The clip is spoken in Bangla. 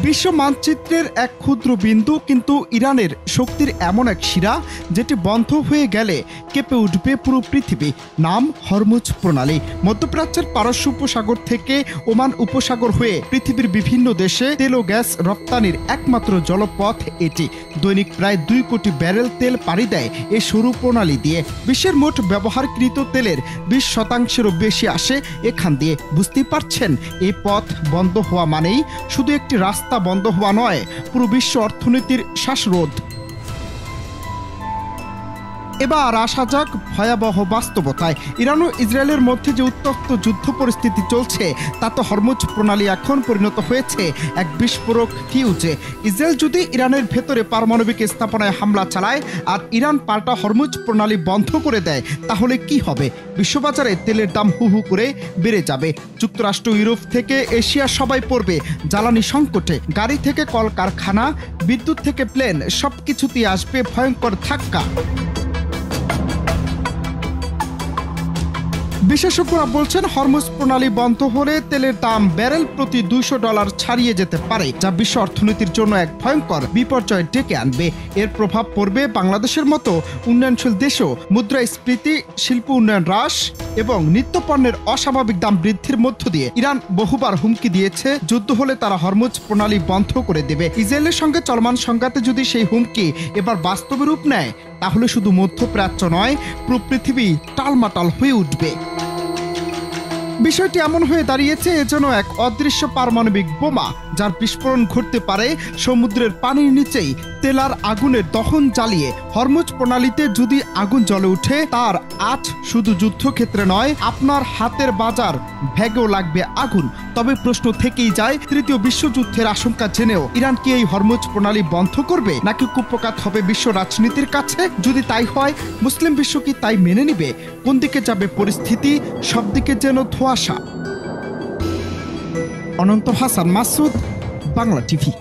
বিশ্ব মানচিত্রের এক ক্ষুদ্র বিন্দু, কিন্তু ইরানের শক্তির এমন এক শিরা যেটি বন্ধ হয়ে গেলে কেঁপে উঠবে পুরো পৃথিবী। নাম হরমুজ প্রণালী। মধ্যপ্রাচ্যের পারস্য উপসাগর থেকে ওমান উপসাগর হয়ে পৃথিবীর বিভিন্ন দেশে তেল ও গ্যাস রপ্তানির একমাত্র জলপথ এটি। দৈনিক প্রায় 2 কোটি ব্যারেল তেল পাড়ি দেয় এই সরু প্রণালী দিয়ে। বিশ্বের মোট ব্যবহারকৃত তেলের 20% বেশি আসে এখান দিয়ে। বুঝতেই পারছেন, এই পথ বন্ধ হওয়া মানেই শুধু একটি রাস্তা বন্ধ হওয়া নয়, পুরো বিশ্ব অর্থনীতির শ্বাসরোধ। এবার আসা যাক ভয়াবহ বাস্তবতায়। ইরান ও ইসরায়েলের মধ্যে যে উত্তপ্ত যুদ্ধ পরিস্থিতি চলছে, তাতে হরমুজ প্রণালী এখন পরিণত হয়েছে এক বিস্ফোরক ফিউজে। ইসরায়েল যদি ইরানের ভেতরে পারমাণবিক স্থাপনায় হামলা চালায় আর ইরান পাল্টা হরমুজ প্রণালী বন্ধ করে দেয়, তাহলে কি হবে? বিশ্ববাজারে তেলের দাম হু হু করে বেড়ে যাবে। যুক্তরাষ্ট্র, ইউরোপ থেকে এশিয়া সবাই পড়বে জ্বালানি সংকটে। গাড়ি থেকে কলকারখানা, বিদ্যুৎ থেকে প্লেন, সবকিছুতেই আসবে ভয়ঙ্কর ধাক্কা। বিশেষজ্ঞরা বলছেন, হরমুজ প্রণালী বন্ধ হলে তেলের দাম ব্যারেল প্রতি $200 ছাড়িয়ে যেতে পারে, যা বিশ্ব অর্থনীতির জন্য এক ভয়ঙ্কর বিপর্যয় ডেকে আনবে। এর প্রভাব পড়বে বাংলাদেশের মতো উন্নয়নশীল দেশেও। মুদ্রাস্ফীতি, শিল্প উন্নয়ন হ্রাস এবং নিত্যপণ্যের অস্বাভাবিক দাম বৃদ্ধির মধ্য দিয়ে ইরান বহুবার হুমকি দিয়েছে, যুদ্ধ হলে তারা হরমুজ প্রণালী বন্ধ করে দেবে। ইসরায়েলের সঙ্গে চলমান সংঘাতে যদি সেই হুমকি এবার বাস্তবে রূপ নেয়, তাহলে শুধু মধ্যপ্রাচ্য নয়, পুরো পৃথিবী টালমাটাল হয়ে উঠবে। বিষয়টি এমন হয়ে দাঁড়িয়েছে যেন এক অদৃশ্য পারমাণবিক বোমা, যার বিস্ফোরণ ঘটতে পারে সমুদ্রের পানির নিচেই। তেলার আগুনের দহন জ্বালিয়ে হরমুজ প্রণালীতে যদি আগুন জ্বলে ওঠে, তার আজ শুধু যুদ্ধক্ষেত্রে নয়, আপনার হাতের বাজার ভেগেও লাগবে আগুন। তবে প্রশ্ন থেকেই যায়, তৃতীয় বিশ্বযুদ্ধের আশঙ্কা জেনেও ইরান কি এই হরমুজ প্রণালী বন্ধ করবে, নাকি কুপকাত হবে বিশ্ব রাজনীতির কাছে? যদি তাই হয়, মুসলিম বিশ্ব কি তাই মেনে নিবে? কোন দিকে যাবে পরিস্থিতি? সব দিকে যেন ধোঁয়াশা। অনন্ত হাসান মাসুদ, বাংলা টিভি।